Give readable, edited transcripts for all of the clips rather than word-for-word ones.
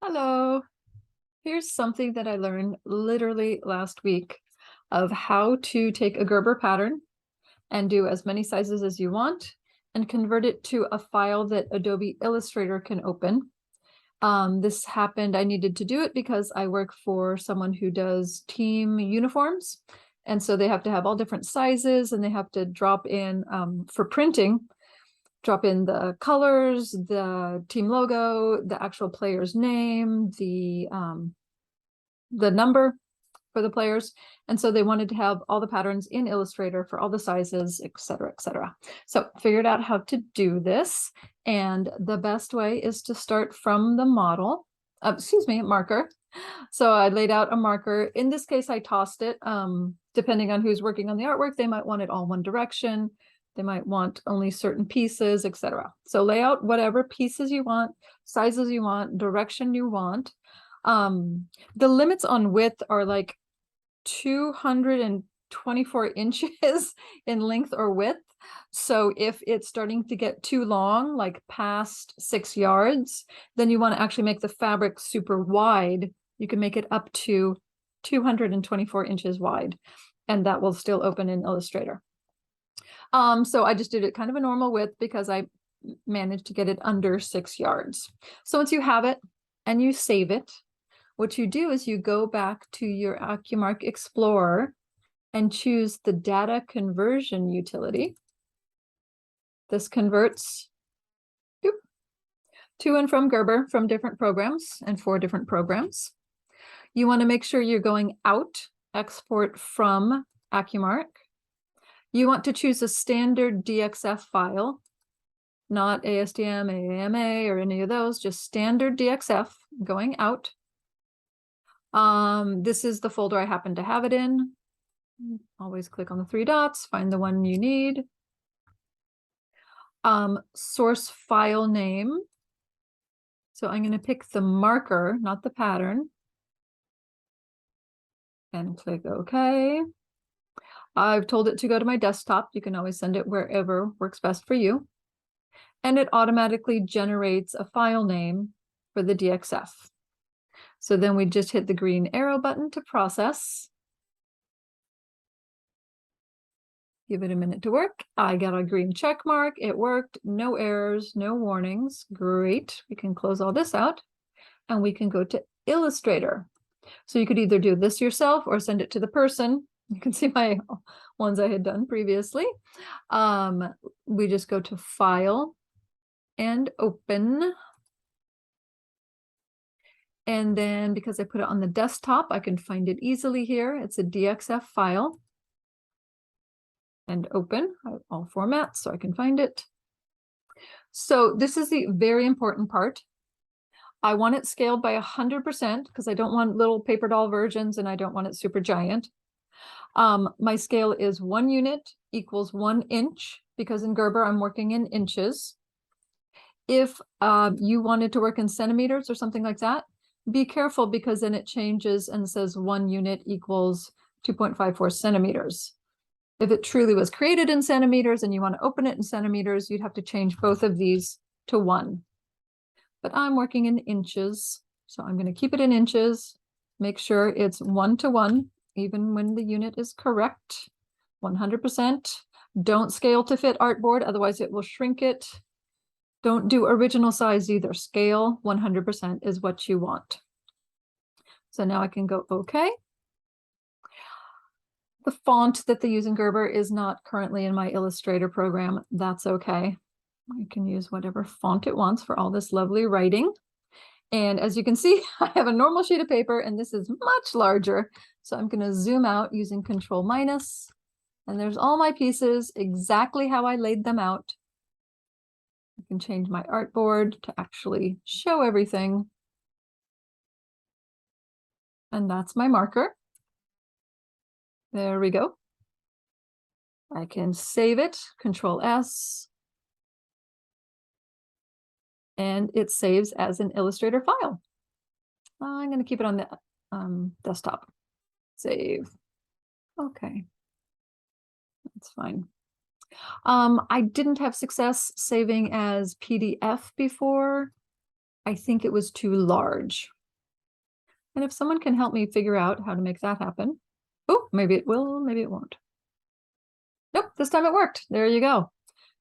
Hello. Here's something that I learned literally last week of how to take a Gerber pattern and do as many sizes as you want and convert it to a file that Adobe Illustrator can open. This happened, I needed to do it because I work for someone who does team uniforms. And so they have to have all different sizes and they have to drop in for printing, drop in the colors, the team logo, the actual player's name, the number for the players. And so they wanted to have all the patterns in Illustrator for all the sizes, et cetera, et cetera. So figured out how to do this. And the best way is to start from the model, marker. So I laid out a marker. In this case, I tossed it. Depending on who's working on the artwork, they might want it all one direction. They might want only certain pieces, etc. So lay out whatever pieces you want, sizes you want, direction you want. The limits on width are like 224 inches in length or width. So if it's starting to get too long, like past 6 yards, then you want to actually make the fabric super wide. You can make it up to 224 inches wide, and that will still open in Illustrator. So I just did it kind of a normal width because I managed to get it under 6 yards. So once you have it and you save it, what you do is you go back to your AccuMark Explorer and choose the data conversion utility. This converts to and from Gerber from different programs and for different programs. You want to make sure you're going out, export from AccuMark. You want to choose a standard DXF file, not ASTM, AAMA, or any of those, just standard DXF going out. This is the folder I happen to have it in. Always click on the 3 dots, find the one you need. Source file name. So I'm going to pick the marker, not the pattern. And click OK. I've told it to go to my desktop. You can always send it wherever works best for you. And it automatically generates a file name for the DXF. So then we just hit the green arrow button to process. Give it a minute to work. I got a green check mark. It worked. No errors, no warnings. Great. We can close all this out and we can go to Illustrator. So you could either do this yourself or send it to the person. You can see my ones I had done previously. We just go to File and Open. And then because I put it on the desktop, I can find it easily here. It's a DXF file. And open all formats so I can find it. So this is the very important part. I want it scaled by 100% because I don't want little paper doll versions and I don't want it super giant. My scale is 1 unit equals 1 inch because in Gerber I'm working in inches. If you wanted to work in centimeters or something like that, be careful because then it changes and says 1 unit equals 2.54 centimeters. If it truly was created in centimeters and you want to open it in centimeters, you'd have to change both of these to 1. But I'm working in inches, so I'm going to keep it in inches. Make sure it's 1 to 1, even when the unit is correct. 100%. Don't scale to fit artboard, otherwise it will shrink it. Don't do original size either. Scale 100% is what you want. So now I can go OK. The font that they use in Gerber is not currently in my Illustrator program. That's okay. I can use whatever font it wants for all this lovely writing. And as you can see, I have a normal sheet of paper and this is much larger. So I'm going to zoom out using Control-. And there's all my pieces exactly how I laid them out. I can change my artboard to actually show everything. And that's my marker. There we go. I can save it, Control-S. And it saves as an Illustrator file. I'm going to keep it on the desktop. Save. Okay. That's fine. I didn't have success saving as PDF before. I think it was too large. And if someone can help me figure out how to make that happen, oh, maybe it will, maybe it won't. Nope, this time it worked. There you go.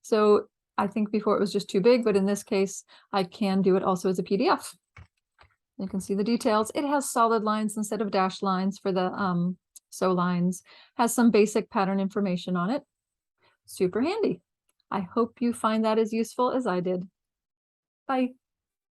So I think before it was just too big, but in this case, I can do it also as a PDF. You can see the details. It has solid lines instead of dashed lines for the sew lines, has some basic pattern information on it. Super handy. I hope you find that as useful as I did. Bye.